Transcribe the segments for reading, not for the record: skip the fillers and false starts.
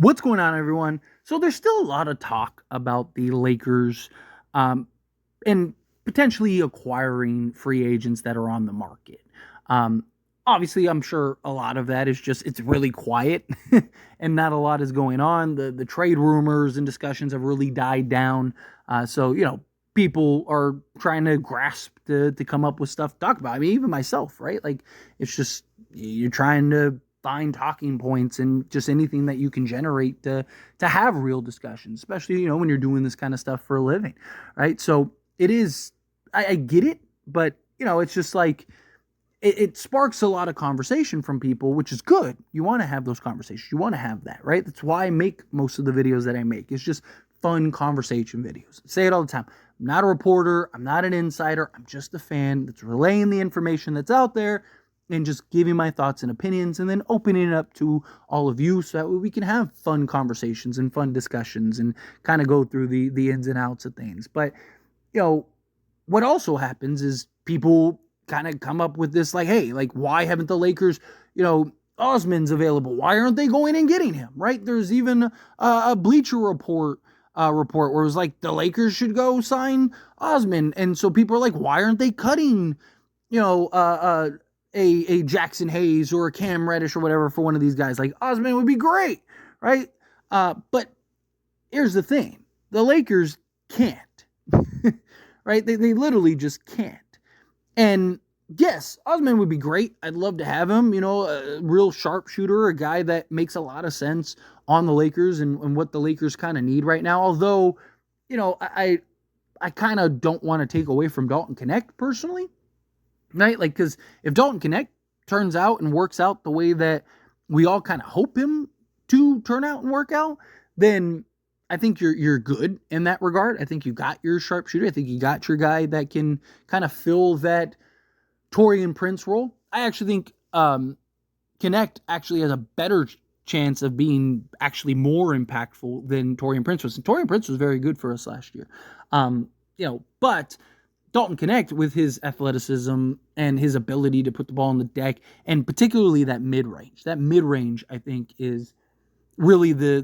What's going on, everyone? So there's still a lot of talk about the Lakers um, and potentially acquiring free agents that are on the market. Um, Obviously, I'm sure a lot of that is just it's really quiet and not a lot is going on. The trade rumors and discussions have really died down. So people are trying to grasp to come up with stuff to talk about. I mean, even myself, right? Like it's just you're trying to find talking points and just anything that you can generate to have real discussions, especially when you're doing this kind of stuff for a living, right? So it is. I get it, but it's just like it sparks a lot of conversation from people, which is good. You want to have those conversations. You want to have that, right? That's why I make most of the videos that I make. It's just fun conversation videos. I say it all the time. I'm not a reporter. I'm not an insider. I'm just a fan that's relaying the information that's out there and just giving my thoughts and opinions and then opening it up to all of you so that we can have fun conversations and fun discussions and kind of go through the ins and outs of things. But, what also happens is people kind of come up with this like, hey, like, why haven't the Lakers, Osman's available? Why aren't they going and getting him? Right? There's even a Bleacher report where it was like the Lakers should go sign Osman, and so people are like, why aren't they cutting, a Jackson Hayes or a Cam Reddish or whatever for one of these guys? Like Osman would be great, right? But here's the thing: the Lakers can't, right? They literally just can't. And yes, Osman would be great. I'd love to have him, a real sharpshooter, a guy that makes a lot of sense on the Lakers and what the Lakers kind of need right now. Although, I kind of don't want to take away from Dalton Connect personally, right? Like, because if Dalton Connect turns out and works out the way that we all kind of hope him to turn out and work out, then I think you're good in that regard. I think you got your sharpshooter. I think you got your guy that can kind of fill that Taurean Prince role. I actually think Connect actually has a better chance of being actually more impactful than Taurean Prince was. And Taurean Prince was very good for us last year. But Dalton Connect, with his athleticism and his ability to put the ball on the deck, and particularly that mid-range. That mid-range, I think, is really the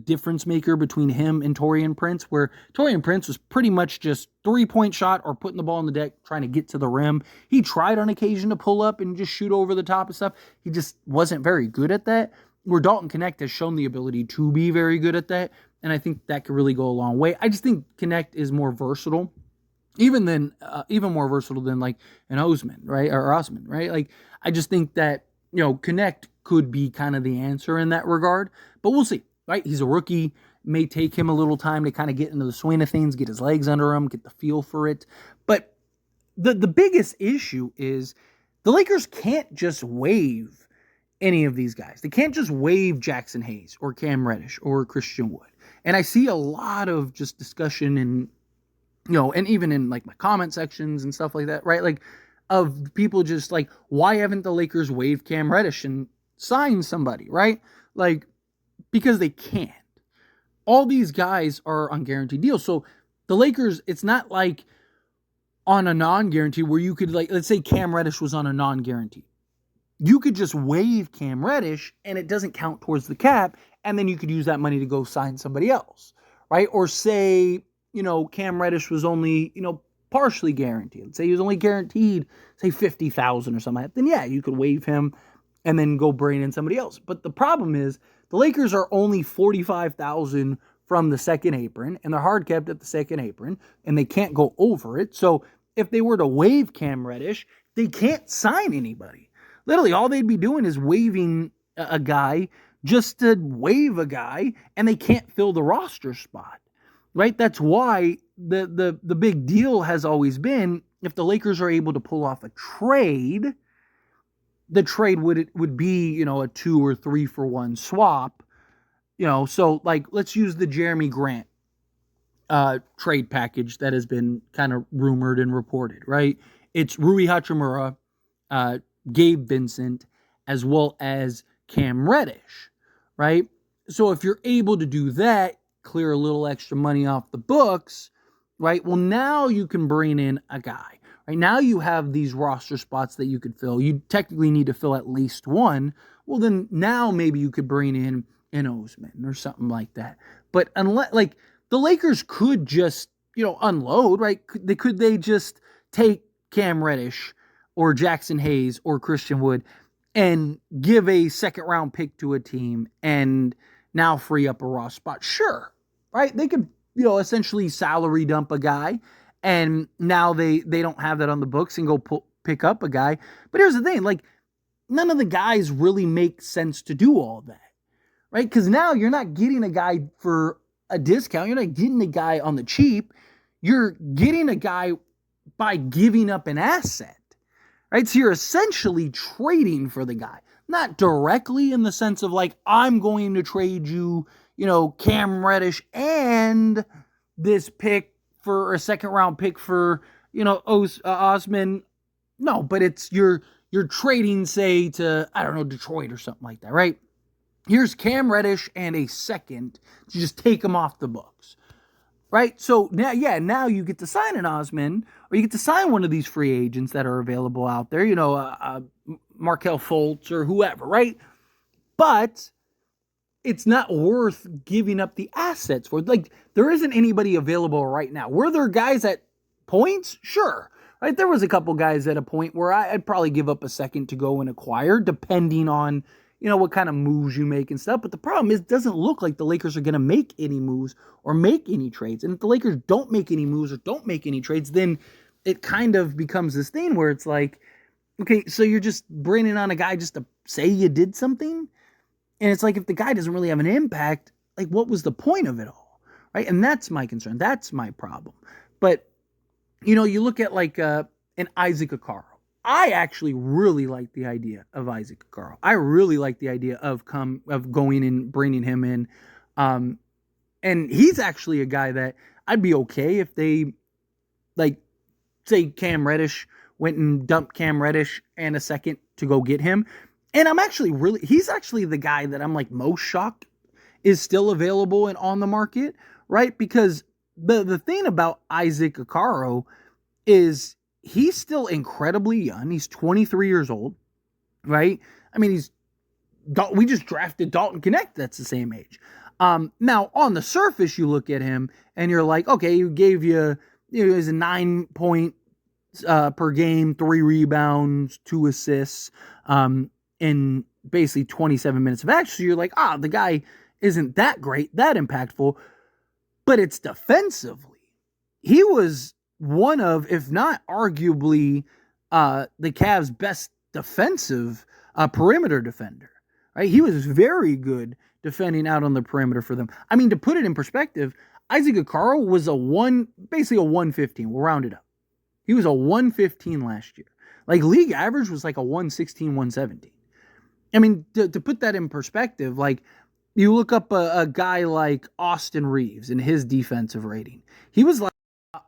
difference maker between him and Taurean Prince, where Taurean Prince was pretty much just 3-point shot or putting the ball on the deck, trying to get to the rim. He tried on occasion to pull up and just shoot over the top and stuff. He just wasn't very good at that, where Dalton Connect has shown the ability to be very good at that, and I think that could really go a long way. I just think Connect is more versatile, even more versatile than like an Osman, right? Or Osman, right? Like, I just think that, Connect could be kind of the answer in that regard, but we'll see, right? He's a rookie. May take him a little time to kind of get into the swing of things, get his legs under him, get the feel for it. But the biggest issue is the Lakers can't just waive any of these guys. They can't just waive Jackson Hayes or Cam Reddish or Christian Wood. And I see a lot of just discussion and and even in like my comment sections and stuff like that, right? Like, of people just like, why haven't the Lakers waived Cam Reddish and signed somebody, right? Like, because they can't. All these guys are on guaranteed deals. So the Lakers, it's not like on a non-guarantee where you could, like, let's say Cam Reddish was on a non-guarantee. You could just waive Cam Reddish and it doesn't count towards the cap, and then you could use that money to go sign somebody else, right? Or say, Cam Reddish was only, partially guaranteed. Let's say he was only guaranteed, say, $50,000 or something like that. Then, yeah, you could waive him and then go bring in somebody else. But the problem is the Lakers are only $45,000 from the second apron, and they're hard kept at the second apron, and they can't go over it. So if they were to waive Cam Reddish, they can't sign anybody. Literally, all they'd be doing is waiving a guy just to waive a guy, and they can't fill the roster spot. Right? That's why the big deal has always been, if the Lakers are able to pull off a trade, the trade would be, a 2 or 3 for 1 swap. So like, let's use the Jeremy Grant trade package that has been kind of rumored and reported, right? It's Rui Hachimura, Gabe Vincent, as well as Cam Reddish, right? So if you're able to do that, clear a little extra money off the books, right? Well, now you can bring in a guy. Right now you have these roster spots that you could fill. You technically need to fill at least one. Well, then now maybe you could bring in an Osman or something like that. But unless, like, the Lakers could just, unload, right? Could they just take Cam Reddish or Jackson Hayes or Christian Wood and give a second round pick to a team and now free up a raw spot? Sure, right? They could, essentially salary dump a guy, and now they don't have that on the books and go pick up a guy. But here's the thing, like, none of the guys really make sense to do all that, right? Because now you're not getting a guy for a discount. You're not getting a guy on the cheap. You're getting a guy by giving up an asset, right? So you're essentially trading for the guy, not directly in the sense of like, I'm going to trade you, Cam Reddish and this pick for a second round pick for, Osman. No, but it's you're trading, say, to, I don't know, Detroit or something like that, right? Here's Cam Reddish and a second to just take him off the books, right? So now you get to sign an Osman, or you get to sign one of these free agents that are available out there, Markelle Fultz or whoever, right? But it's not worth giving up the assets for. Like, there isn't anybody available right now. Were there guys at points? Sure. Right? There was a couple guys at a point where I'd probably give up a second to go and acquire, depending on, what kind of moves you make and stuff. But the problem is, it doesn't look like the Lakers are going to make any moves or make any trades. And if the Lakers don't make any moves or don't make any trades, then it kind of becomes this thing where it's like, okay, so you're just bringing on a guy just to say you did something? And it's like, if the guy doesn't really have an impact, like, what was the point of it all? Right? And that's my concern. That's my problem. But, you look at like an Isaac Okoro. I actually really like the idea of Isaac Okoro. I really like the idea of going and bringing him in. And he's actually a guy that I'd be okay if they, like, say Cam Reddish went and dumped Cam Reddish and a second to go get him. And he's actually the guy that I'm like most shocked is still available and on the market, right? Because the thing about Isaac Okoro is he's still incredibly young. He's 23 years old, right? I mean, we just drafted Dalton Connect. That's the same age. Now, on the surface, you look at him and you're like, okay, he gave you, he's a 9 point per game, 3 rebounds, 2 assists, in basically 27 minutes of action. So you're like, the guy isn't that great, that impactful, but it's defensively. He was one of, if not arguably, the Cavs' best defensive perimeter defender, right? He was very good defending out on the perimeter for them. I mean, to put it in perspective, Isaac Okoro was basically a 115. We'll round it up. He was a 115 last year. Like, league average was like a 116, 117. I mean, to put that in perspective, like, you look up a guy like Austin Reeves and his defensive rating.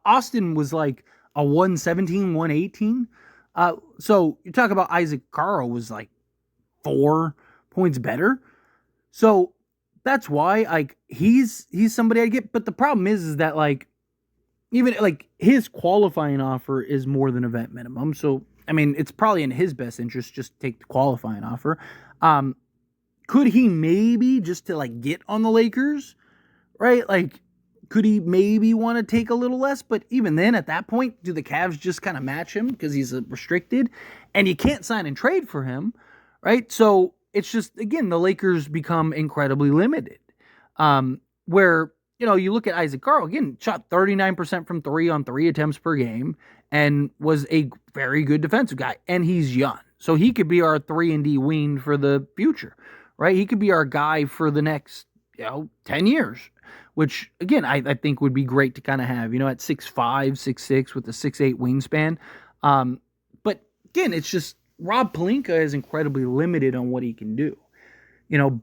Austin was like a 117, 118. So you talk about Isaac Okoro was like 4 points better. So that's why, like, he's somebody I get. But the problem is that, like, even like his qualifying offer is more than a vet minimum. So, I mean, it's probably in his best interest just to take the qualifying offer. Could he maybe, just to like get on the Lakers, right? Like, could he maybe want to take a little less? But even then, at that point, do the Cavs just kind of match him because he's restricted? And you can't sign and trade for him, right? So it's just, again, the Lakers become incredibly limited. Where, you look at Isaac Okoro, again, shot 39% from 3 on 3 attempts per game and was a very good defensive guy. And he's young. So he could be our 3-and-D wing for the future, right? He could be our guy for the next, 10 years, which, again, I think would be great to kind of have, at 6'5", 6'6", with a 6'8" wingspan. But, again, it's just Rob Pelinka is incredibly limited on what he can do.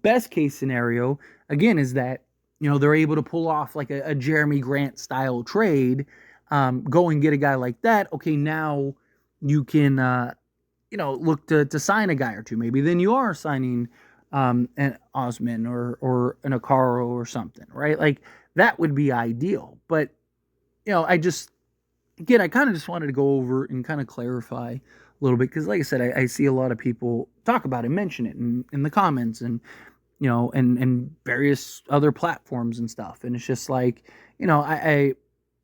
Best case scenario, again, is that, they're able to pull off like a Jeremy Grant style trade, go and get a guy like that. Okay, now you can, look to sign a guy or two. Maybe then you are signing an Osman or an Okoro or something, right? Like, that would be ideal. But, I kind of just wanted to go over and kind of clarify a little bit. Because like I said, I see a lot of people talk about it, mention it in the comments. And, and various other platforms and stuff. And it's just like, I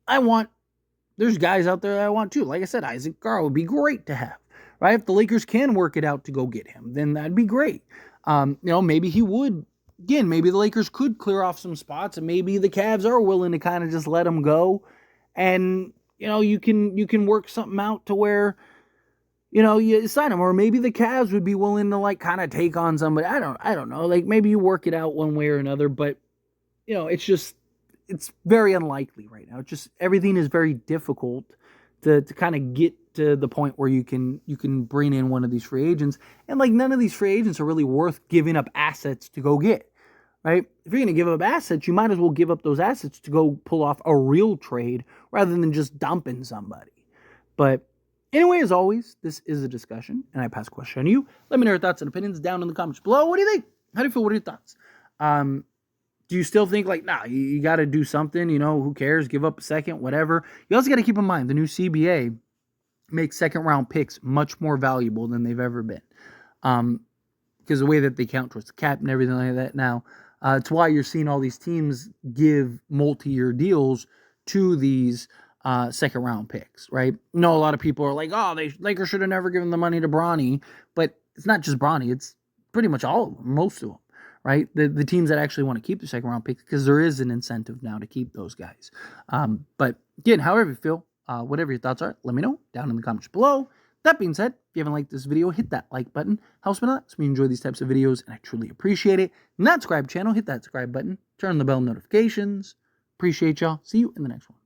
want, there's guys out there that I want too. Like I said, Isaac Okoro would be great to have, right? If the Lakers can work it out to go get him, then that'd be great. Maybe he would. Again, maybe the Lakers could clear off some spots, and maybe the Cavs are willing to kind of just let him go, and you can work something out to where you sign him, or maybe the Cavs would be willing to like kind of take on somebody. I don't know. Like maybe you work it out one way or another, but it's very unlikely right now. It's just everything is very difficult to kind of get to the point where you can bring in one of these free agents, and like none of these free agents are really worth giving up assets to go get. Right? If you're going to give up assets, you might as well give up those assets to go pull off a real trade rather than just dumping somebody. But anyway, as always, this is a discussion, and I pass the question on you. Let me know your thoughts and opinions down in the comments below. What do you think? How do you feel? What are your thoughts? Do you still think like, nah, you got to do something, who cares? Give up a second, whatever. You also got to keep in mind the new CBA makes second round picks much more valuable than they've ever been. Because the way that they count towards the cap and everything like that now, it's why you're seeing all these teams give multi-year deals to these second round picks, right? A lot of people are like, oh, Lakers should have never given the money to Bronny, but it's not just Bronny, it's pretty much all of them, most of them, right? The teams that actually want to keep the second round picks, because there is an incentive now to keep those guys. But again, however you feel, whatever your thoughts are, let me know down in the comments below. That being said, if you haven't liked this video, hit that like button. Helps me a lot, so we enjoy these types of videos, and I truly appreciate it. Not subscribe channel, hit that subscribe button. Turn on the bell notifications. Appreciate y'all. See you in the next one.